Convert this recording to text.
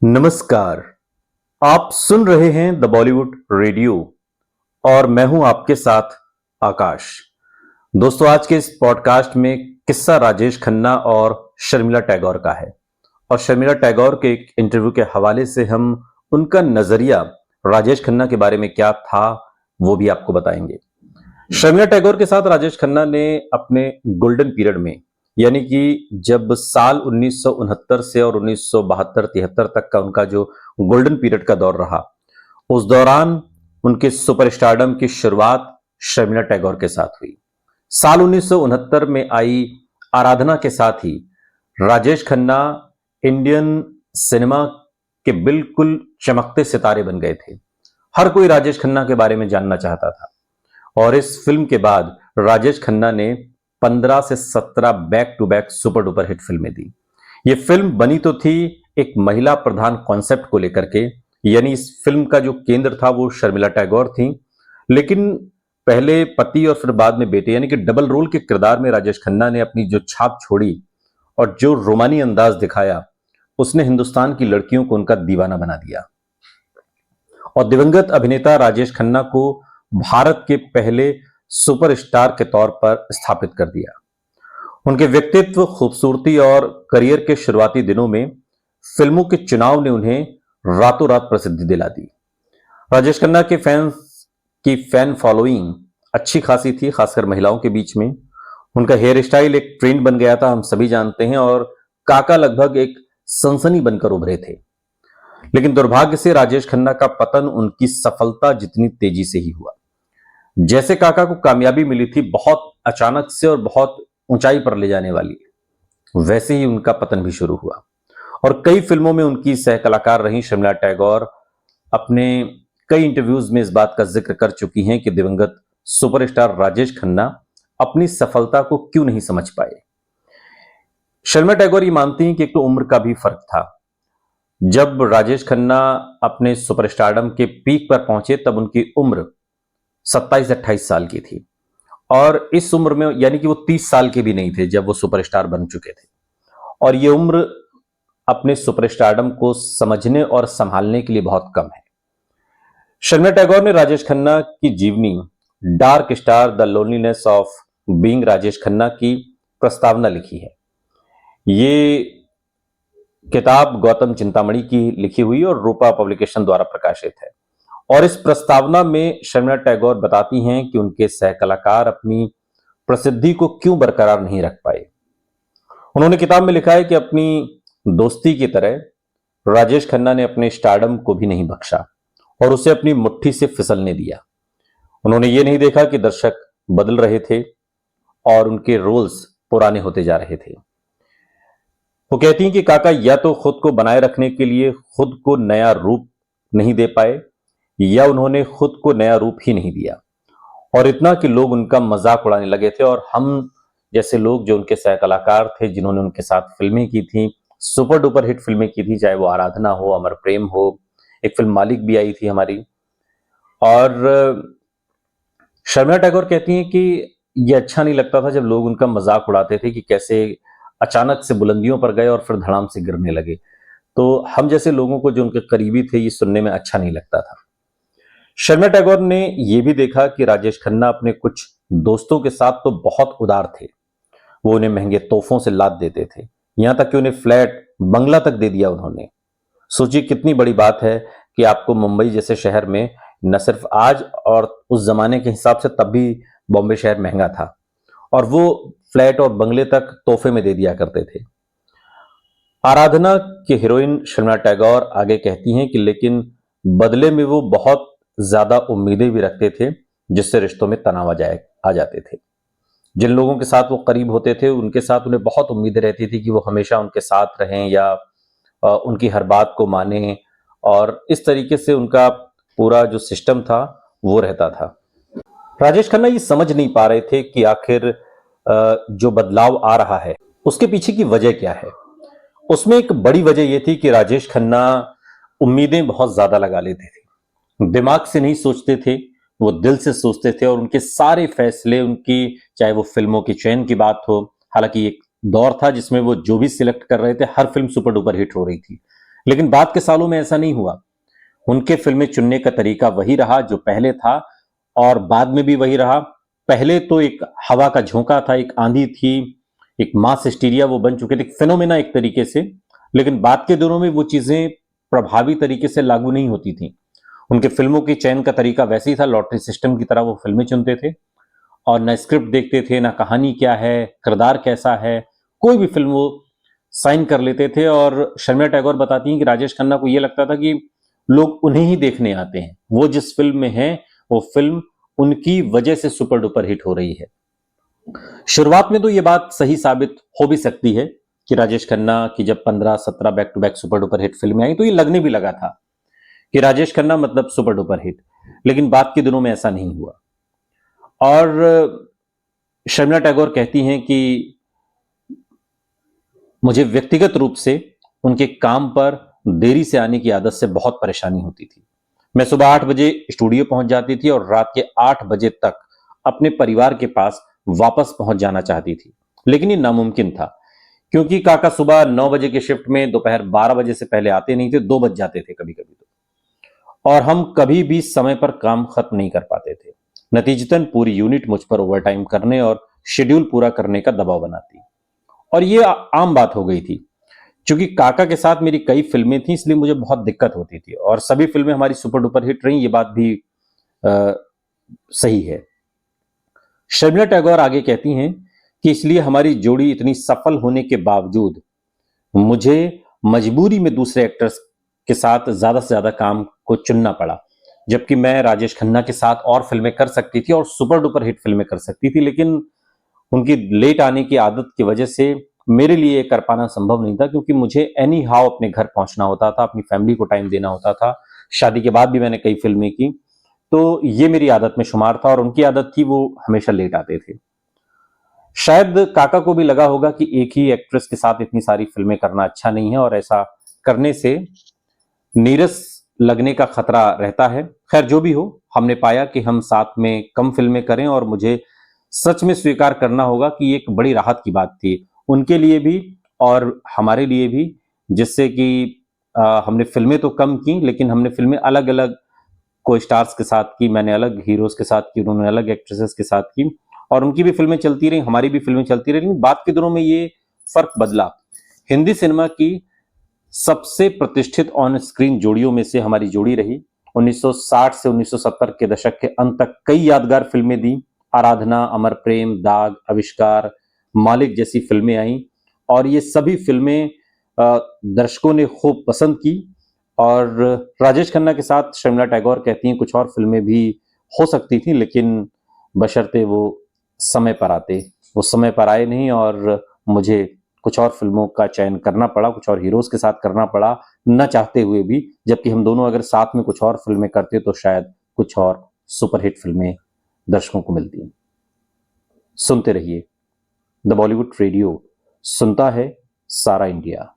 नमस्कार। आप सुन रहे हैं द बॉलीवुड रेडियो और मैं हूं आपके साथ आकाश। दोस्तों, आज के इस पॉडकास्ट में किस्सा राजेश खन्ना और शर्मिला टैगोर का है और शर्मिला टैगोर के एक इंटरव्यू के हवाले से हम उनका नजरिया राजेश खन्ना के बारे में क्या था वो भी आपको बताएंगे। शर्मिला टैगोर के साथ राजेश खन्ना ने अपने गोल्डन पीरियड में, यानी कि जब साल 1969 से और 1972-73 तक का उनका जो गोल्डन पीरियड का दौर रहा, उस दौरान उनके सुपरस्टारडम की शुरुआत शर्मिला टैगोर के साथ हुई। साल 1969 में आई आराधना के साथ ही राजेश खन्ना इंडियन सिनेमा के बिल्कुल चमकते सितारे बन गए थे। हर कोई राजेश खन्ना के बारे में जानना चाहता था और इस फिल्म के बाद राजेश खन्ना ने 15 से 17 back to back super duper hit फिल्में दी। ये फिल्म बनी तो थी एक महिला प्रधान कॉन्सेप्ट को लेकर के, यानी इस फिल्म का जो केंद्र था वो शर्मिला टैगोर थी, लेकिन पहले पति और फिर बाद में बेटे, यानी कि डबल रोल के किरदार में राजेश खन्ना ने अपनी जो छाप छोड़ी और जो रोमानी अंदाज दिखाया, उसने हिंदुस्तान की लड़कियों को उनका दीवाना बना दिया और दिवंगत अभिनेता राजेश खन्ना को भारत के पहले सुपरस्टार के तौर पर स्थापित कर दिया। उनके व्यक्तित्व, खूबसूरती और करियर के शुरुआती दिनों में फिल्मों के चुनाव ने उन्हें रातों रात प्रसिद्धि दिला दी। राजेश खन्ना के फैंस की फैन फॉलोइंग अच्छी खासी थी, खासकर महिलाओं के बीच में। उनका हेयर स्टाइल एक ट्रेंड बन गया था, हम सभी जानते हैं, और काका लगभग एक सनसनी बनकर उभरे थे। लेकिन दुर्भाग्य से राजेश खन्ना का पतन उनकी सफलता जितनी तेजी से ही हुआ। जैसे काका को कामयाबी मिली थी बहुत अचानक से और बहुत ऊंचाई पर ले जाने वाली, वैसे ही उनका पतन भी शुरू हुआ और कई फिल्मों में उनकी सह कलाकार रही शर्मिला टैगोर अपने कई इंटरव्यूज में इस बात का जिक्र कर चुकी हैं कि दिवंगत सुपरस्टार राजेश खन्ना अपनी सफलता को क्यों नहीं समझ पाए। शर्मिला टैगोर ये मानती हैं कि एक तो उम्र का भी फर्क था। जब राजेश खन्ना अपने सुपरस्टारडम के पीक पर पहुंचे तब उनकी उम्र 27-28 साल की थी और इस उम्र में, यानी कि वो 30 साल के भी नहीं थे जब वो सुपरस्टार बन चुके थे, और ये उम्र अपने सुपरस्टारडम को समझने और संभालने के लिए बहुत कम है। शर्मिला टैगोर ने राजेश खन्ना की जीवनी dark star the loneliness of being Rajesh Khanna की प्रस्तावना लिखी है। ये किताब गौतम चिंतामणि की लिखी हुई और रूपा पब्लिकेशन द्वारा प्रकाशित है और इस प्रस्तावना में शर्मिला टैगोर बताती हैं कि उनके सह कलाकार अपनी प्रसिद्धि को क्यों बरकरार नहीं रख पाए। उन्होंने किताब में लिखा है कि अपनी दोस्ती की तरह राजेश खन्ना ने अपने स्टारडम को भी नहीं बख्शा और उसे अपनी मुट्ठी से फिसलने दिया। उन्होंने ये नहीं देखा कि दर्शक बदल रहे थे और उनके रोल्स पुराने होते जा रहे थे। वो कहती हैं कि काका या तो खुद को बनाए रखने के लिए खुद को नया रूप नहीं दे पाए या उन्होंने खुद को नया रूप ही नहीं दिया, और इतना कि लोग उनका मजाक उड़ाने लगे थे और हम जैसे लोग जो उनके सह कलाकार थे, जिन्होंने उनके साथ फिल्में की थी, सुपर डुपर हिट फिल्में की थी, चाहे वो आराधना हो, अमर प्रेम हो, एक फिल्म मालिक भी आई थी हमारी। और शर्मिला टैगोर कहती हैं कि ये अच्छा नहीं लगता था जब लोग उनका मजाक उड़ाते थे कि कैसे अचानक से बुलंदियों पर गए और फिर धड़ाम से गिरने लगे। तो हम जैसे लोगों को जो उनके करीबी थे ये सुनने में अच्छा नहीं लगता था। शर्मिला टैगोर ने यह भी देखा कि राजेश खन्ना अपने कुछ दोस्तों के साथ तो बहुत उदार थे। वो उन्हें महंगे तोहफों से लाद देते थे, यहां तक कि उन्हें फ्लैट, बंगला तक दे दिया उन्होंने। सोचिए कितनी बड़ी बात है कि आपको मुंबई जैसे शहर में, न सिर्फ आज और उस जमाने के हिसाब से तब भी बॉम्बे शहर महंगा था, और वो फ्लैट और बंगले तक तोहफे में दे दिया करते थे। आराधना के हीरोइन शर्मिला टैगोर आगे कहती हैं कि लेकिन बदले में वो बहुत ज्यादा उम्मीदें भी रखते थे, जिससे रिश्तों में तनाव आ जाते थे। जिन लोगों के साथ वो करीब होते थे उनके साथ उन्हें बहुत उम्मीदें रहती थी कि वो हमेशा उनके साथ रहें या उनकी हर बात को माने, और इस तरीके से उनका पूरा जो सिस्टम था वो रहता था। राजेश खन्ना ये समझ नहीं पा रहे थे कि आखिर जो बदलाव आ रहा है उसके पीछे की वजह क्या है। उसमें एक बड़ी वजह यह थी कि राजेश खन्ना उम्मीदें बहुत ज्यादा लगा लेते थे, दिमाग से नहीं सोचते थे, वो दिल से सोचते थे और उनके सारे फैसले, उनकी चाहे वो फिल्मों की चयन की बात हो, हालांकि एक दौर था जिसमें वो जो भी सिलेक्ट कर रहे थे हर फिल्म सुपर डुपर हिट हो रही थी, लेकिन बाद के सालों में ऐसा नहीं हुआ। उनके फिल्में चुनने का तरीका वही रहा जो पहले था, और बाद में भी वही रहा। पहले तो एक हवा का झोंका था, एक आंधी थी, एक मास हिस्टीरिया वो बन चुके थे, फिनोमेना एक तरीके से। लेकिन बाद के दिनों में वो चीजें प्रभावी तरीके से लागू नहीं होती थी। उनके फिल्मों के चयन का तरीका वैसे ही था, लॉटरी सिस्टम की तरह वो फिल्में चुनते थे, और न स्क्रिप्ट देखते थे, ना कहानी क्या है, किरदार कैसा है, कोई भी फिल्म वो साइन कर लेते थे। और शर्मिला टैगोर बताती हैं कि राजेश खन्ना को ये लगता था कि लोग उन्हें ही देखने आते हैं, वो जिस फिल्म में है वो फिल्म उनकी वजह से सुपर डुपर हिट हो रही है। शुरुआत में तो ये बात सही साबित हो भी सकती है कि राजेश खन्ना की जब 15-17 back to back super duper hit फिल्में आई तो ये लगने भी लगा था कि राजेश खन्ना मतलब सुपर डुपर हिट। लेकिन बाद के दिनों में ऐसा नहीं हुआ। और शर्मिला टैगोर कहती हैं कि मुझे व्यक्तिगत रूप से उनके काम पर देरी से आने की आदत से बहुत परेशानी होती थी। मैं सुबह 8 बजे स्टूडियो पहुंच जाती थी और रात के 8 बजे तक अपने परिवार के पास वापस पहुंच जाना चाहती थी, लेकिन ये नामुमकिन था क्योंकि काका सुबह 9 बजे के शिफ्ट में दोपहर 12 बजे से पहले आते नहीं थे, 2 बज जाते थे कभी कभी तो। और हम कभी भी समय पर काम खत्म नहीं कर पाते थे। नतीजतन पूरी यूनिट मुझ पर ओवरटाइम करने और शेड्यूल पूरा करने का दबाव बनाती, और ये आम बात हो गई थी। चूंकि काका के साथ मेरी कई फिल्में थी इसलिए मुझे बहुत दिक्कत होती थी, और सभी फिल्में हमारी सुपर डुपर हिट रही, ये बात भी आ, सही है। शर्मिला टैगोर आगे कहती हैं कि इसलिए हमारी जोड़ी इतनी सफल होने के बावजूद मुझे मजबूरी में दूसरे एक्टर्स के साथ ज्यादा से ज्यादा काम को चुनना पड़ा, जबकि मैं राजेश खन्ना के साथ और फिल्में कर सकती थी और सुपर डुपर हिट फिल्में कर सकती थी, लेकिन उनकी लेट आने की आदत की वजह से मेरे लिए कर पाना संभव नहीं था, क्योंकि मुझे एनी हाउ अपने घर पहुंचना होता था, अपनी फैमिली को टाइम देना होता था। शादी के बाद भी मैंने कई फिल्में की, तो ये मेरी आदत में शुमार था, और उनकी आदत थी वो हमेशा लेट आते थे। शायद काका को भी लगा होगा कि एक ही एक्ट्रेस के साथ इतनी सारी फिल्में करना अच्छा नहीं है, और ऐसा करने से नीरस लगने का खतरा रहता है। खैर जो भी हो, हमने पाया कि हम साथ में कम फिल्में करें, और मुझे सच में स्वीकार करना होगा कि एक बड़ी राहत की बात थी उनके लिए भी और हमारे लिए भी, जिससे कि हमने फिल्में तो कम की लेकिन हमने फिल्में अलग अलग को स्टार्स के साथ की, मैंने अलग हीरोज के साथ की, उन्होंने अलग एक्ट्रेसेस के साथ की, और उनकी भी फिल्में चलती रही, हमारी भी फिल्में चलती रही। लेकिन बाद के दिनों में ये फर्क बदला। हिंदी सिनेमा की सबसे प्रतिष्ठित ऑन स्क्रीन जोड़ियों में से हमारी जोड़ी रही। 1960 से 1970 के दशक के अंत तक कई यादगार फिल्में दी। आराधना, अमर प्रेम, दाग, आविष्कार, मालिक जैसी फिल्में आई, और ये सभी फिल्में दर्शकों ने खूब पसंद की। और राजेश खन्ना के साथ शर्मिला टैगोर कहती हैं कुछ और फिल्में भी हो सकती थी, लेकिन बशर्ते वो समय पर आते, वो समय पर आए नहीं, और मुझे कुछ और फिल्मों का चयन करना पड़ा, कुछ और हीरोज के साथ करना पड़ा, न चाहते हुए भी। जबकि हम दोनों अगर साथ में कुछ और फिल्में करते तो शायद कुछ और सुपरहिट फिल्में दर्शकों को मिलती। सुनते रहिए द बॉलीवुड रेडियो, सुनता है सारा इंडिया।